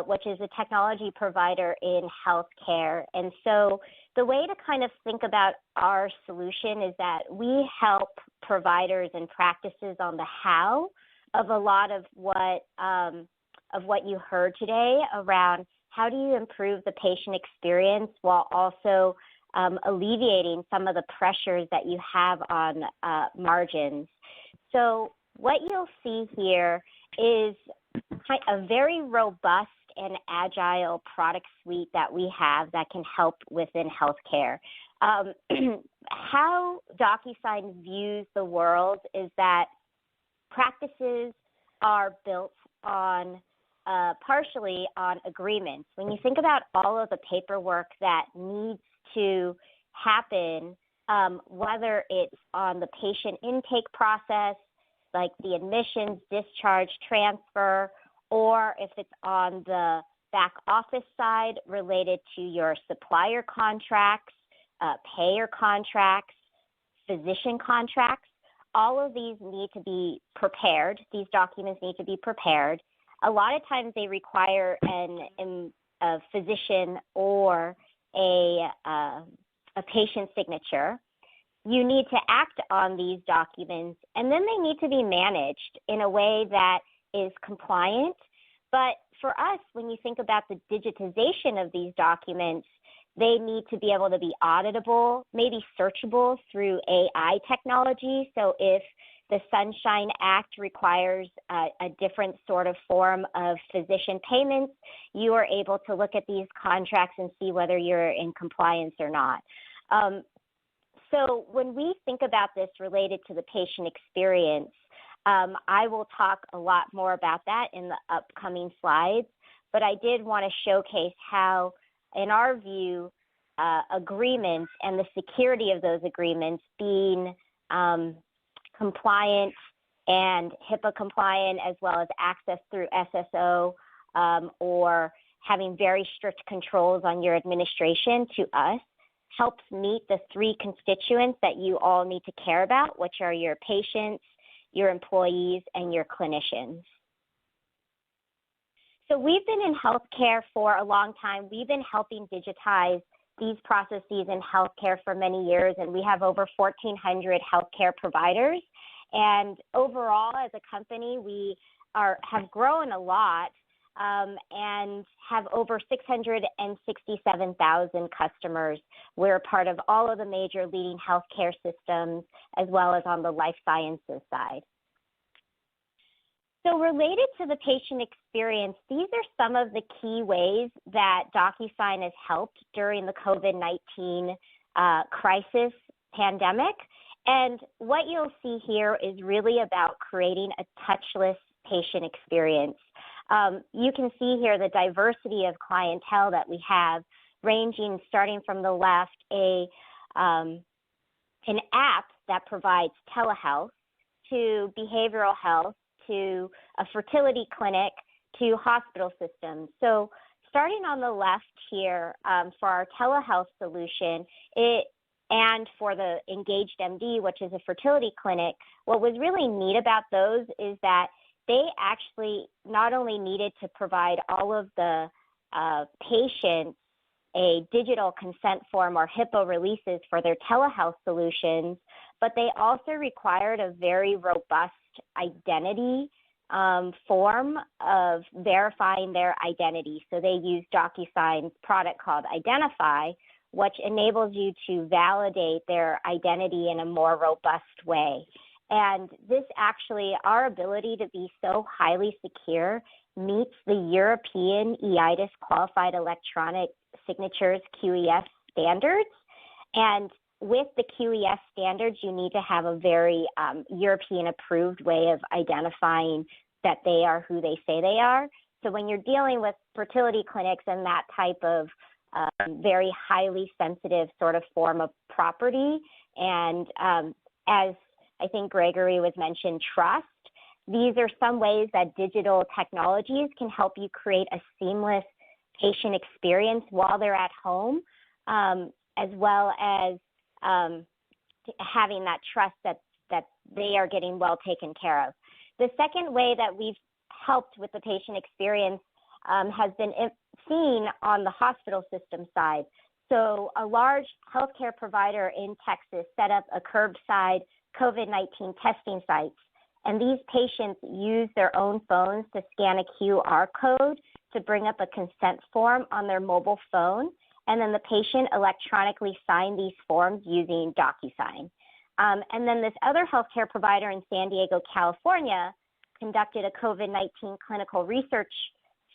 which is a technology provider in healthcare. And so the way to kind of think about our solution is that we help providers and practices on the how of a lot of what you heard today around how do you improve the patient experience while also alleviating some of the pressures that you have on margins. So what you'll see here is a very robust and agile product suite that we have that can help within healthcare. How DocuSign views the world is that practices are built on partially on agreements. When you think about all of the paperwork that needs to happen, whether it's on the patient intake process, like the admissions, discharge, transfer, or if it's on the back office side related to your supplier contracts, payer contracts, physician contracts, all of these need to be prepared. These documents need to be prepared. A lot of times they require a physician or a patient signature. You need to act on these documents, and then they need to be managed in a way that is compliant. But for us, when you think about the digitization of these documents, they need to be able to be auditable, maybe searchable through AI technology. So if the Sunshine Act requires a different sort of form of physician payments, you are able to look at these contracts and see whether you're in compliance or not. So when we think about this related to the patient experience, I will talk a lot more about that in the upcoming slides, but I did want to showcase how, in our view, agreements and the security of those agreements being compliant and HIPAA compliant, as well as access through SSO or having very strict controls on your administration to us, helps meet the three constituents that you all need to care about, which are your patients, your employees, and your clinicians. So we've been in healthcare for a long time. We've been helping digitize these processes in healthcare for many years, and we have over 1,400 healthcare providers. And overall, as a company, we have grown a lot and have over 667,000 customers. We're part of all of the major leading healthcare systems, as well as on the life sciences side. So related to the patient experience, these are some of the key ways that DocuSign has helped during the COVID-19 crisis pandemic. And what you'll see here is really about creating a touchless patient experience. You can see here the diversity of clientele that we have, ranging starting from the left, an app that provides telehealth to behavioral health, to a fertility clinic, to hospital systems. So starting on the left here for our telehealth solution, and for the Engaged MD, which is a fertility clinic, what was really neat about those is that they actually not only needed to provide all of the patients a digital consent form or HIPAA releases for their telehealth solutions, but they also required a very robust identity form of verifying their identity. So they use DocuSign's product called Identify, which enables you to validate their identity in a more robust way. And this actually, our ability to be so highly secure meets the European EIDAS Qualified Electronic Signatures QES standards. And with the QES standards, you need to have a very European approved way of identifying that they are who they say they are. So when you're dealing with fertility clinics and that type of very highly sensitive sort of form of property, and as I think Gregory was mentioned, trust, these are some ways that digital technologies can help you create a seamless patient experience while they're at home, as well as having that trust that that they are getting well taken care of. The second way that we've helped with the patient experience has been seen on the hospital system side. So a large healthcare provider in Texas set up a curbside COVID-19 testing sites, and these patients use their own phones to scan a QR code to bring up a consent form on their mobile phone, and then the patient electronically signed these forms using DocuSign. And then this other healthcare provider in San Diego, California, conducted a COVID-19 clinical research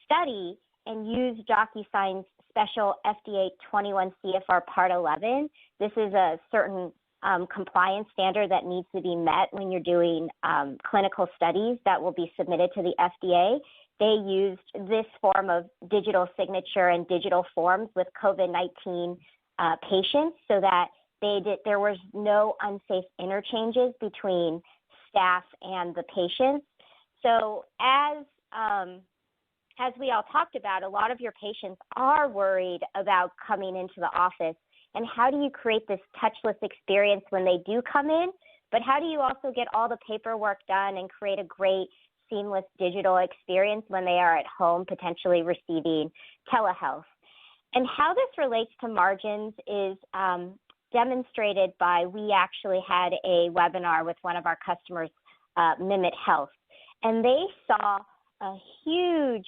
study and used DocuSign's special FDA 21 CFR Part 11. This is a certain compliance standard that needs to be met when you're doing clinical studies that will be submitted to the FDA. They used this form of digital signature and digital forms with COVID-19 patients so that there was no unsafe interchanges between staff and the patients. So as we all talked about, a lot of your patients are worried about coming into the office. And how do you create this touchless experience when they do come in? But how do you also get all the paperwork done and create a great, seamless digital experience when they are at home, potentially receiving telehealth? And how this relates to margins is demonstrated by, we actually had a webinar with one of our customers, Mimit Health, and they saw a huge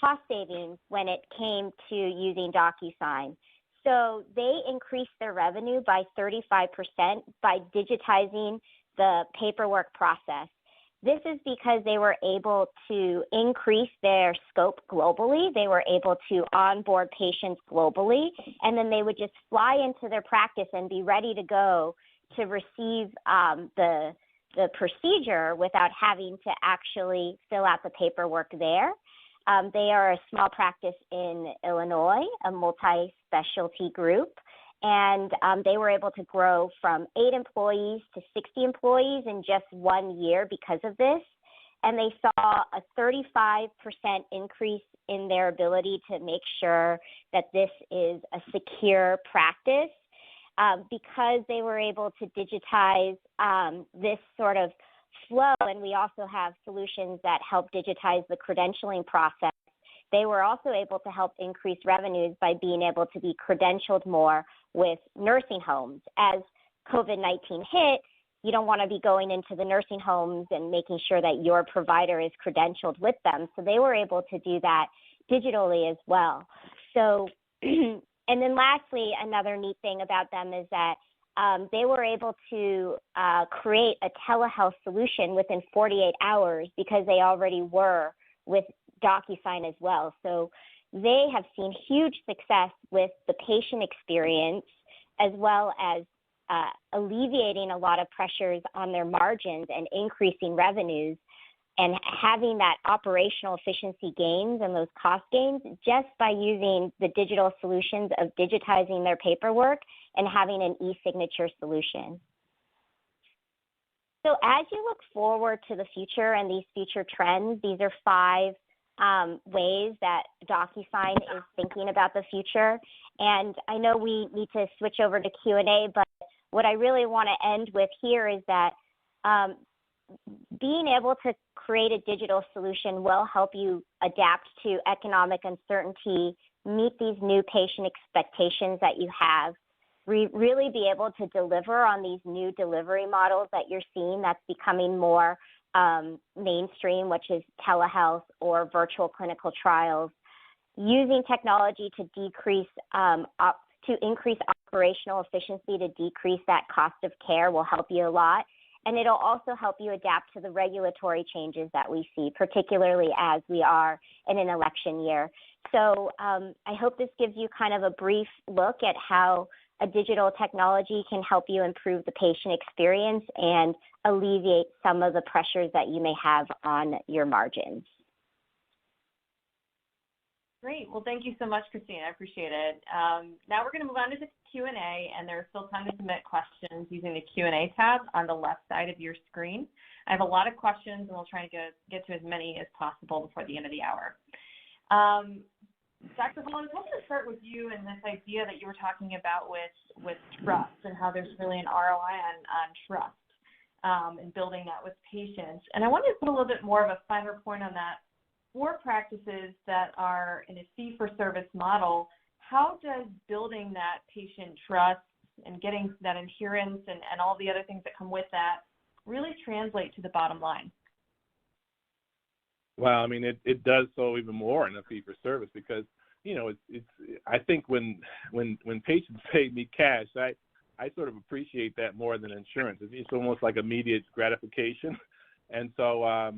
cost savings when it came to using DocuSign. So they increased their revenue by 35% by digitizing the paperwork process. This is because they were able to increase their scope globally. They were able to onboard patients globally, and then they would just fly into their practice and be ready to go to receive the procedure without having to actually fill out the paperwork there. They are a small practice in Illinois, a multi-specialty group, and they were able to grow from 8 employees to 60 employees in just 1 year because of this. And they saw a 35% increase in their ability to make sure that this is a secure practice because they were able to digitize this sort of flow. And we also have solutions that help digitize the credentialing process. They were also able to help increase revenues by being able to be credentialed more with nursing homes. As COVID-19 hit, you don't want to be going into the nursing homes and making sure that your provider is credentialed with them. So they were able to do that digitally as well. So, and then lastly, another neat thing about them is that they were able to create a telehealth solution within 48 hours because they already were with DocuSign as well. So they have seen huge success with the patient experience as well as alleviating a lot of pressures on their margins and increasing revenues and having that operational efficiency gains and those cost gains just by using the digital solutions of digitizing their paperwork and having an e-signature solution. So as you look forward to the future and these future trends, these are 5 ways that DocuSign is thinking about the future. And I know we need to switch over to Q&A, but what I really want to end with here is that being able to create a digital solution will help you adapt to economic uncertainty, meet these new patient expectations that you have, really be able to deliver on these new delivery models that you're seeing that's becoming more mainstream, which is telehealth or virtual clinical trials. Using technology to increase operational efficiency, to decrease that cost of care will help you a lot. And it'll also help you adapt to the regulatory changes that we see, particularly as we are in an election year. So I hope this gives you kind of a brief look at how a digital technology can help you improve the patient experience and alleviate some of the pressures that you may have on your margins. Great. Well, thank you so much, Christina. I appreciate it. Now we're going to move on to the Q&A, and there's still time to submit questions using the Q&A tab on the left side of your screen. I have a lot of questions, and we'll try to get to as many as possible before the end of the hour. Dr. Hall, I was hoping to start with you and this idea that you were talking about with trust and how there's really an ROI on trust and building that with patients. And I wanted to put a little bit more of a finer point on that. For practices that are in a fee-for-service model, how does building that patient trust and getting that adherence and all the other things that come with that really translate to the bottom line? Well, I mean, it does so even more in a fee-for-service because, you know, it's I think when patients pay me cash, I sort of appreciate that more than insurance. It's almost like immediate gratification. And so,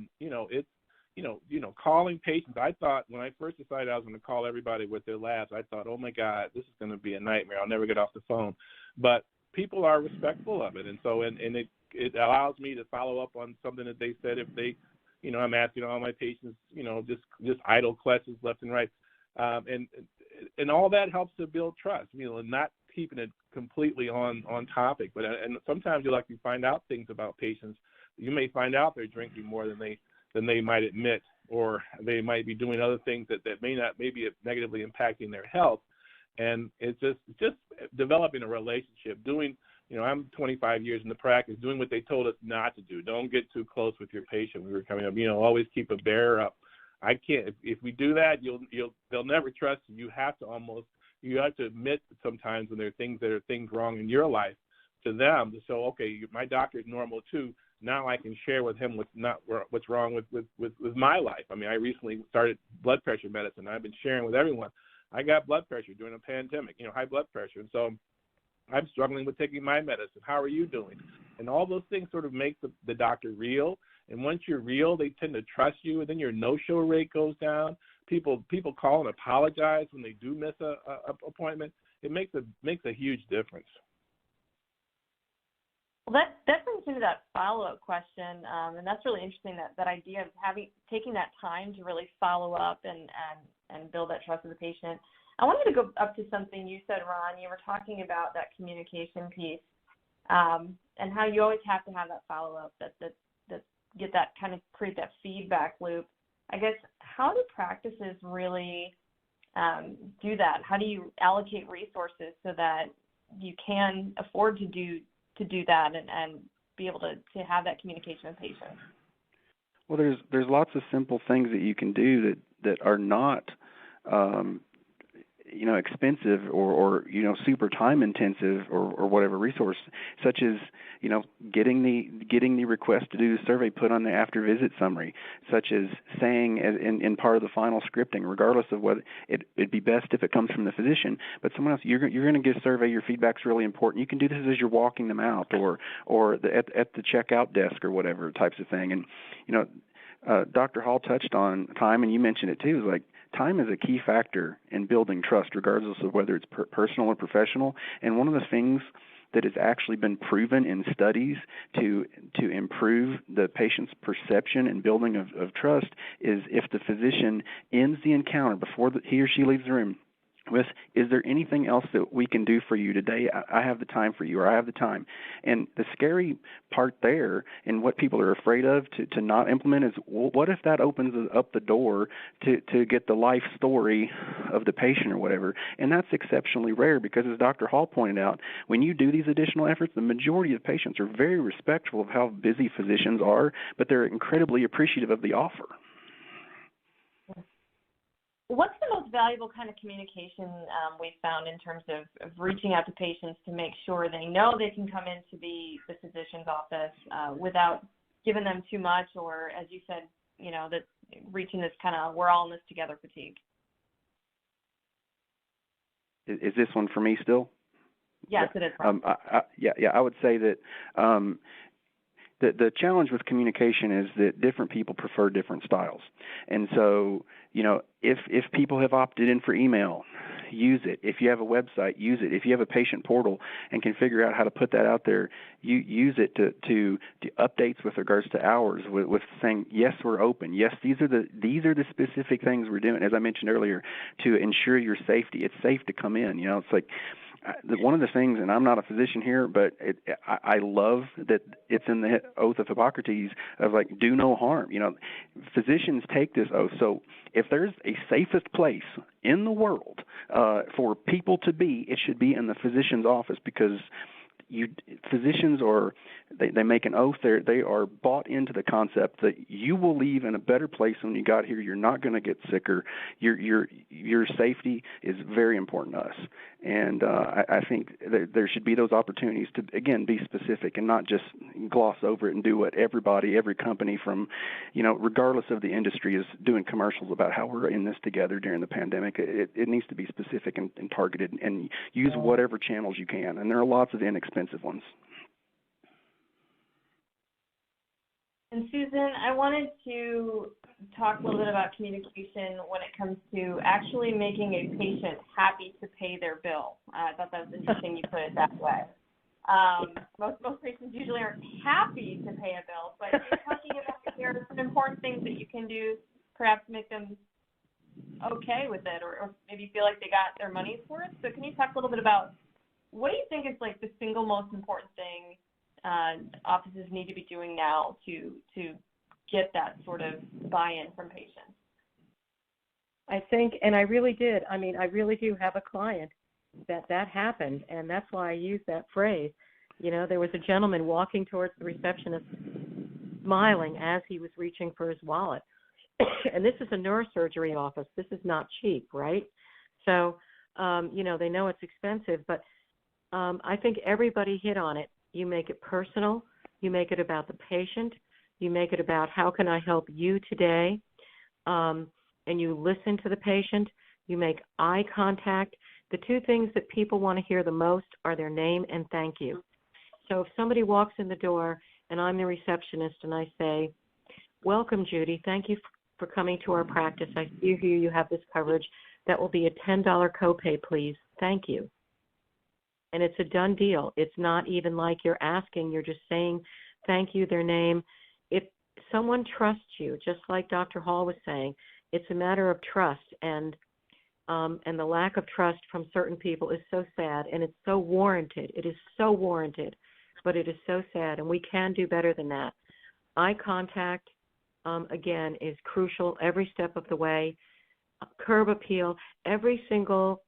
calling patients, I thought when I first decided I was going to call everybody with their labs, I thought, oh, my God, this is going to be a nightmare. I'll never get off the phone. But people are respectful of it. And so and it allows me to follow up on something that they said if they, you know, I'm asking all my patients, you know, just idle questions left and right. And all that helps to build trust, you know, and not keeping it completely on topic. But and sometimes you'll actually find out things about patients. You may find out they're drinking more than they might admit, or they might be doing other things that may be negatively impacting their health. And it's just developing a relationship, doing, you know, I'm 25 years in the practice, doing what they told us not to do. Don't get too close with your patient. We were coming up, you know, always keep a bear up. I can't, if we do that, they'll never trust you. You have to admit sometimes when there are things wrong in your life to them. So, okay, my doctor is normal too. Now I can share with him what's wrong with my life. I mean, I recently started blood pressure medicine. I've been sharing with everyone. I got blood pressure during a pandemic, you know, high blood pressure. And so I'm struggling with taking my medicine. How are you doing? And all those things sort of make the doctor real. And once you're real, they tend to trust you, and then your no-show rate goes down. People call and apologize when they do miss a appointment. It makes a huge difference. Well, that brings me to that follow-up question, and that's really interesting, that idea of taking that time to really follow up and build that trust with the patient. I wanted to go up to something you said, Ron. You were talking about that communication piece and how you always have to have that follow-up, that get that kind of create that feedback loop. I guess, how do practices really do that? How do you allocate resources so that you can afford to do that and be able to have that communication with patients? Well, there's lots of simple things that you can do that are not expensive or super time intensive or whatever resource, such as getting the request to do the survey put on the after visit summary, such as saying in part of the final scripting, regardless of what it'd be best if it comes from the physician, but someone else, you're going to get a survey, your feedback's really important. You can do this as you're walking them out or at the checkout desk or whatever types of thing. And Dr. Hall touched on time, and you mentioned it too. Is like time is a key factor in building trust, regardless of whether it's personal or professional. And one of the things that has actually been proven in studies to improve the patient's perception and building of trust is if the physician ends the encounter before he or she leaves the room with, is there anything else that we can do for you today? I have the time for you, or I have the time. And the scary part there, and what people are afraid of to not implement, is, well, what if that opens up the door to get the life story of the patient or whatever? And that's exceptionally rare because, as Dr. Hall pointed out, when you do these additional efforts, the majority of patients are very respectful of how busy physicians are, but they're incredibly appreciative of the offer. What's the most valuable kind of communication we've found in terms of reaching out to patients to make sure they know they can come into the physician's office without giving them too much, or, as you said, that reaching this kind of we're all in this together fatigue? Is this one for me still? Yes, it is. I would say that the challenge with communication is that different people prefer different styles. And so, if people have opted in for email, use it. If you have a website, use it. If you have a patient portal and can figure out how to put that out there, you use it to updates with regards to hours, with saying, yes, we're open. Yes, these are the specific things we're doing, as I mentioned earlier, to ensure your safety. It's safe to come in. It's like, one of the things, and I'm not a physician here, but I love that it's in the oath of Hippocrates of like, do no harm. Physicians take this oath. So if there's a safest place in the world for people to be, it should be in the physician's office, because physicians they make an oath. They are bought into the concept that you will leave in a better place when you got here. You're not going to get sicker. Your safety is very important to us, and I think there should be those opportunities to, again, be specific and not just gloss over it and do what every company from, regardless of the industry, is doing commercials about how we're in this together during the pandemic. It needs to be specific and targeted, and use whatever channels you can, and there are lots of inexpensive ones. And Susan, I wanted to talk a little bit about communication when it comes to actually making a patient happy to pay their bill. I thought that was interesting you put it that way. Most patients usually aren't happy to pay a bill, but you're talking about there are some important things that you can do, perhaps make them okay with it, or maybe feel like they got their money's worth. So can you talk a little bit about what do you think is like the single most important thing offices need to be doing now to get that sort of buy-in from patients? I think, and I really did. I mean, I really do have a client that happened, and that's why I use that phrase. There was a gentleman walking towards the receptionist, smiling as he was reaching for his wallet. And this is a neurosurgery office. This is not cheap, right? So, they know it's expensive, but I think everybody hit on it. You make it personal. You make it about the patient. You make it about how can I help you today? And you listen to the patient. You make eye contact. The two things that people want to hear the most are their name and thank you. So if somebody walks in the door and I'm the receptionist and I say, welcome, Judy. Thank you for coming to our practice. I see here you have this coverage. That will be a $10 copay, please. Thank you. And it's a done deal. It's not even like you're asking. You're just saying thank you, their name. If someone trusts you, just like Dr. Hall was saying, it's a matter of trust. And the lack of trust from certain people is so sad, and it's so warranted. It is so warranted, but it is so sad, and we can do better than that. Eye contact, again, is crucial every step of the way. Curb appeal, every single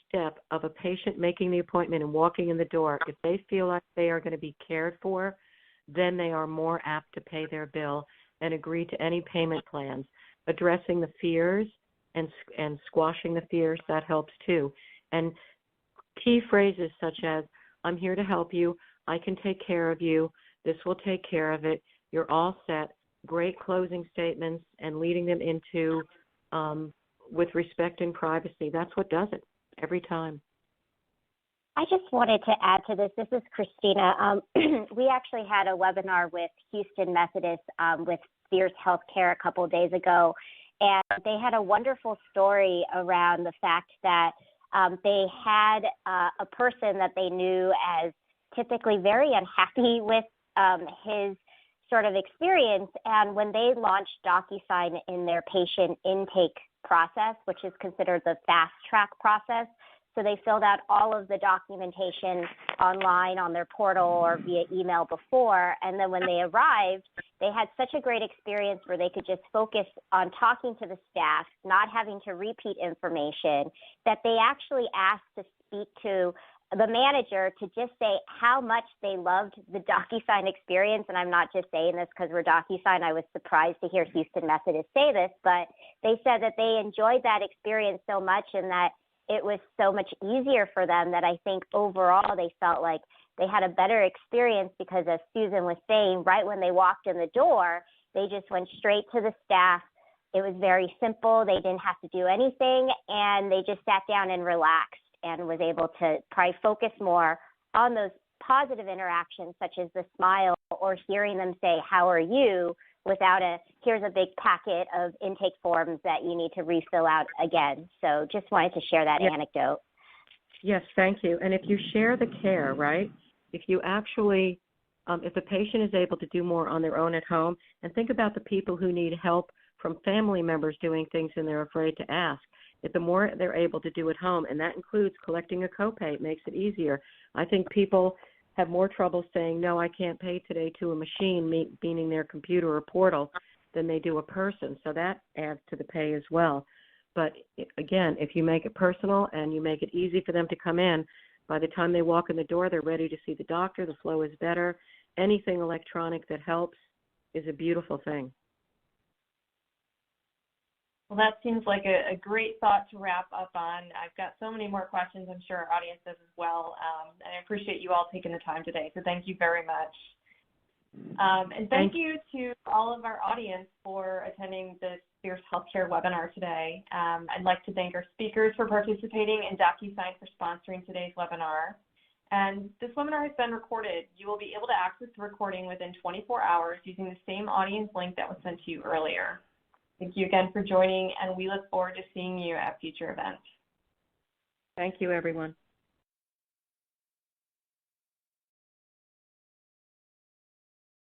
step of a patient making the appointment and walking in the door, if they feel like they are going to be cared for, then they are more apt to pay their bill and agree to any payment plans. Addressing the fears and squashing the fears, that helps too. And key phrases such as, I'm here to help you, I can take care of you, this will take care of it, you're all set, great closing statements, and leading them into with respect and privacy. That's what does it every time. I just wanted to add to this. This is Christina. We actually had a webinar with Houston Methodist with Fierce Healthcare a couple of days ago, and they had a wonderful story around the fact that they had a person that they knew as typically very unhappy with his sort of experience, and when they launched DocuSign in their patient intake process, which is considered the fast track process, so they filled out all of the documentation online on their portal or via email before, and then when they arrived, they had such a great experience where they could just focus on talking to the staff, not having to repeat information, that they actually asked to speak to the manager to just say how much they loved the DocuSign experience. And I'm not just saying this because we're DocuSign. I was surprised to hear Houston Methodist say this, but they said that they enjoyed that experience so much and that it was so much easier for them that I think overall they felt like they had a better experience because, as Susan was saying, right when they walked in the door, they just went straight to the staff. It was very simple. They didn't have to do anything, and they just sat down and relaxed and was able to probably focus more on those positive interactions, such as the smile or hearing them say, how are you, without here's a big packet of intake forms that you need to refill out again. So just wanted to share that anecdote. Yes, thank you. And if you share the care, right, if you actually, if the patient is able to do more on their own at home, and think about the people who need help from family members doing things and they're afraid to ask. the more they're able to do at home, and that includes collecting a copay, it makes it easier. I think people have more trouble saying, no, I can't pay today to a machine, meaning their computer or portal, than they do a person. So that adds to the pay as well. But again, if you make it personal and you make it easy for them to come in, by the time they walk in the door, they're ready to see the doctor, the flow is better. Anything electronic that helps is a beautiful thing. Well, that seems like a great thought to wrap up on. I've got so many more questions. I'm sure our audience does as well. And I appreciate you all taking the time today. So thank you very much. And thank you to all of our audience for attending this Fierce Healthcare webinar today. I'd like to thank our speakers for participating and DocuSign for sponsoring today's webinar. And this webinar has been recorded. You will be able to access the recording within 24 hours using the same audience link that was sent to you earlier. Thank you again for joining, and we look forward to seeing you at future events. Thank you, everyone.